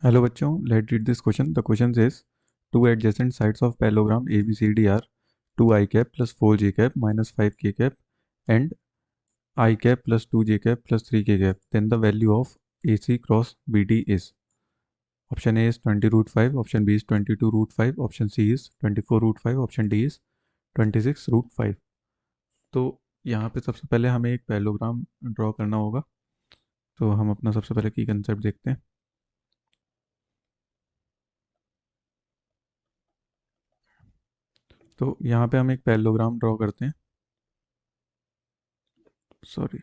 Hello बच्चों, let's read this question. The question says two adjacent sides of parallelogram ABCD are 2 I cap plus 4 j cap minus 5 k cap and I cap plus 2 j cap plus 3 k cap. Then the value of AC cross BD is. Option A is 20 root 5, option B is 22 root 5, option C is 24 root 5, option D is 26 root 5. तो यहाँ पे सबसे पहले हमें एक parallelogram draw करना होगा। तो हम अपना सबसे पहले की कंसेप्ट देखते हैं। तो यहाँ पे हम एक पैरेललोग्राम ड्रॉ करते हैं। सॉरी,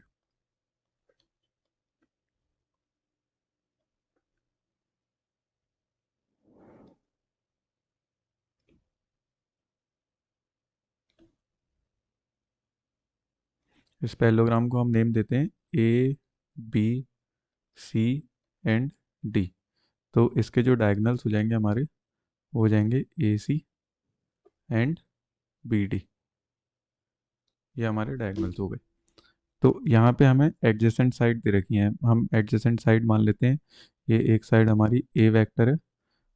इस पैरेललोग्राम को हम नेम देते हैं A B C and D. तो इसके जो डायगनल्स हो जाएंगे हमारे, वो हो जाएंगे ए सी एंड बी डी। ये हमारे डायगनल्स हो गए। तो यहाँ पे हमें एडजेसेंट साइड दे रखी है, हम एडजेसेंट साइड मान लेते हैं। ये एक साइड हमारी ए वेक्टर है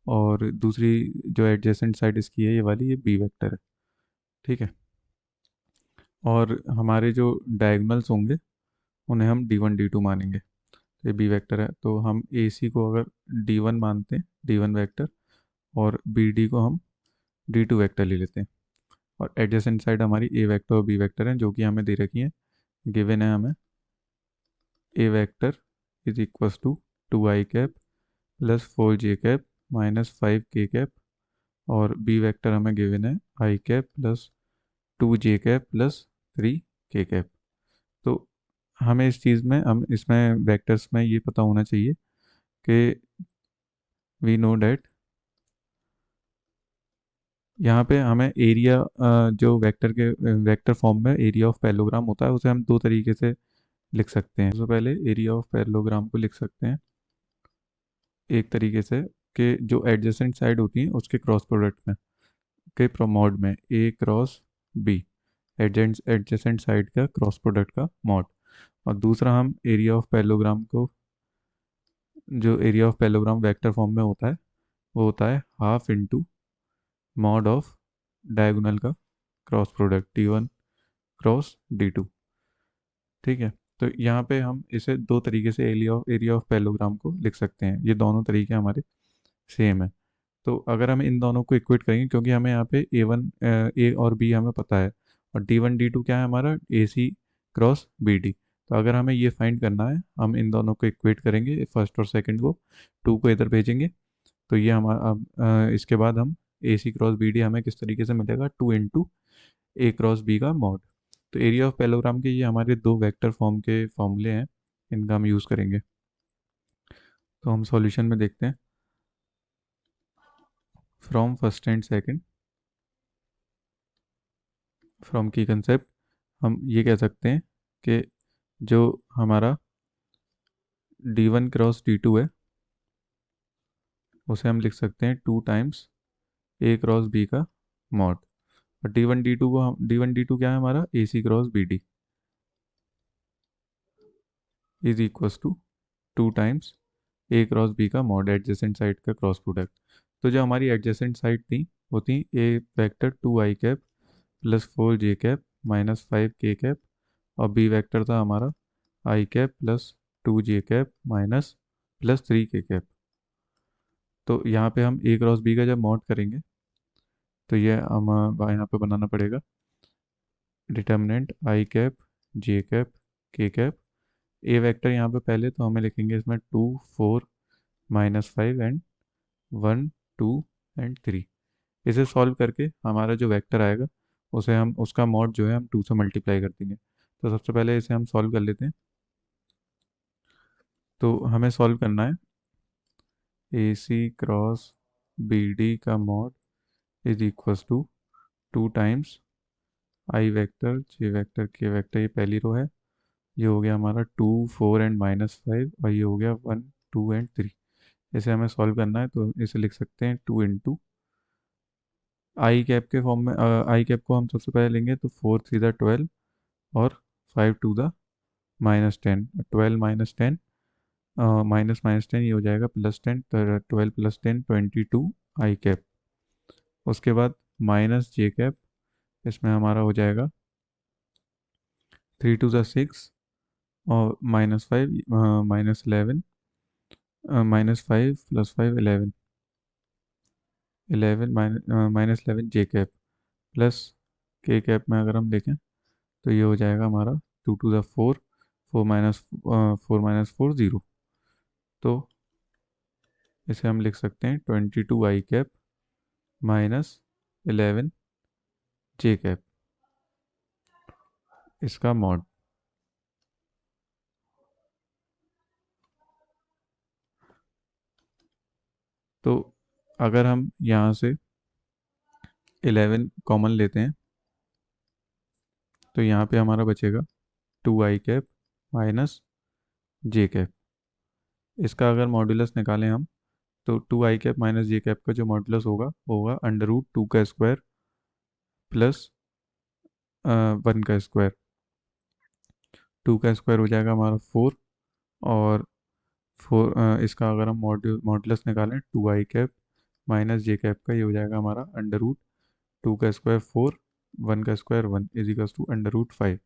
और दूसरी जो एडजेसेंट साइड इसकी है ये वाली, ये बी वेक्टर है। ठीक है। और हमारे जो डायगनल्स होंगे उन्हें हम D1 D2 मानेंगे। ये बी वेक्टर है तो हम ए सी को अगर D1 मानते हैं, D1 वेक्टर, और बी डी को हम D2 वेक्टर ले लेते हैं। और एडजेसेंट साइड हमारी ए वेक्टर और बी वेक्टर हैं जो कि हमें दे रखी है, गिवन है हमें। A vector is equals to 2 I cap plus 4 j cap minus 5 k cap, और बी वेक्टर हमें गिवन है I cap plus 2 j cap plus 3 k cap. तो हमें इस चीज़ में, हम इसमें वेक्टर्स में ये पता होना चाहिए कि वी नो डैट यहाँ पे हमें एरिया, जो वेक्टर के वेक्टर फॉर्म में एरिया ऑफ पैरेललोग्राम होता है उसे हम दो तरीके से लिख सकते हैं। सबसे पहले एरिया ऑफ पैरेललोग्राम को लिख सकते हैं एक तरीके से कि जो एडजेसेंट साइड होती है उसके क्रॉस प्रोडक्ट में, के प्रोमोड में, a cross b, adjacent side का क्रॉस प्रोडक्ट का मॉड। और दूसरा हम एरिया ऑफ पैरेललोग्राम को, जो area of parallelogram vector form में होता है, वो होता है half into mod of diagonal का cross product D1 cross D2। ठीक है। तो यहाँ पे हम इसे दो तरीके से एरिया ऑफ पैरेललोग्राम को लिख सकते हैं। ये दोनों तरीके हमारे सेम है। तो अगर हम इन दोनों को इक्वेट करेंगे, क्योंकि हमें यहाँ पे ए और बी हमें पता है, और D1 D2 क्या है हमारा, a C cross B D. तो अगर हमें ये फाइंड करना है, हम इन दोनों को इक्वेट करेंगे, फर्स्ट और सेकंड को, टू को इधर भेजेंगे। तो ये हमारा अब इसके बाद हम ए सी क्रॉस बी डी हमें किस तरीके से मिलेगा, 2 इंटू ए क्रॉस बी का मॉड। तो एरिया ऑफ पैरेललोग्राम के ये हमारे दो वेक्टर फॉर्म के फॉर्मूले हैं, इनका हम यूज़ करेंगे। तो हम सॉल्यूशन में देखते हैं। From first and second, from की कंसेप्ट, हम ये कह सकते हैं कि जो हमारा D1 क्रॉस D2 है उसे हम लिख सकते हैं 2 टाइम्स ए क्रॉस बी का मॉड। और D1 D2 को हम, D1 D2 क्या है हमारा, a C cross B d is equals to 2 times a cross b का मॉड, एडजेसेंट साइड का क्रॉस प्रोडक्ट। तो जो हमारी एडजेसेंट साइड थी वो थी a vector 2 I cap plus 4 j cap minus 5 k cap, और बी वेक्टर था हमारा I cap plus 2 j cap minus plus 3 k cap. तो यहाँ पे हम ए क्रॉस बी का जब मॉड करेंगे तो ये हम यहाँ पे बनाना पड़ेगा determinant I cap j cap k cap. A vector यहाँ पे पहले तो हमें लिखेंगे इसमें 2 4 माइनस 5 एंड 1 2 एंड 3। इसे सॉल्व करके हमारा जो वेक्टर आएगा उसे हम, उसका मॉड जो है हम 2 से मल्टीप्लाई कर देंगे। तो सबसे पहले इसे हम सॉल्व कर लेते हैं। तो हमें सॉल्व करना है A C cross B D का mod is equals to 2 times I vector J vector के वेक्टर, ये पहली रो है, ये हो गया हमारा 2 4 एंड माइनस 5, और ये हो गया 1 2 एंड 3। इसे हमें सॉल्व करना है तो इसे लिख सकते हैं 2 इंटू आई कैप के फॉर्म में। आई कैप को हम सबसे पहले लेंगे तो 4 3 12 और 5 2 माइनस 10, 12 माइनस 10 माइनस माइनस 10 ये हो जाएगा +10, 12 + 10 22 आई कैप। उसके बाद माइनस जे कैप, इसमें हमारा हो जाएगा 3 2 6 और -5 -11 -5 + 5 11 11 -11 जे कैप प्लस के कैप में अगर हम देखें तो ये हो जाएगा हमारा 2 2 4 4 -4 0। तो इसे हम लिख सकते हैं 22 आई कैप -11 जे कैप, इसका मॉड। तो अगर हम यहाँ से 11 कॉमन लेते हैं तो यहाँ पे हमारा बचेगा 2 आई कैप माइनस जे कैप। इसका अगर मॉड्यूलस निकालें हम तो 2 आई कैप माइनस जे कैप का जो मॉड्यूलस होगा वो होगा √2 का स्क्वायर प्लस 1 का स्क्वायर। 2 का स्क्वायर हो जाएगा हमारा 4, और 4 इसका अगर हम मॉड्यूलस निकालें 2 आई कैप माइनस जे कैप का, ये हो जाएगा हमारा √2 का स्क्वायर 4, 1 का स्क्वायर 1 इजिकल्स टू √5।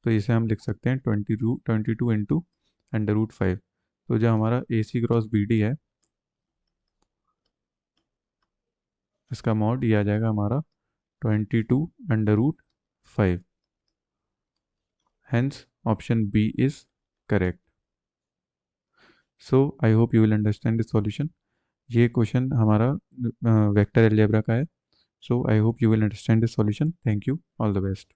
तो इसे हम लिख सकते हैं 22 इंटू √5। तो जो हमारा a C cross B D है, इसका मॉड ये आ जाएगा हमारा 22 √5। Hence, option B is correct. So, I hope you will understand the solution. ये क्वेश्चन हमारा वेक्टर अलजेब्रा का है. So, I hope you will understand the solution. Thank you. All the best.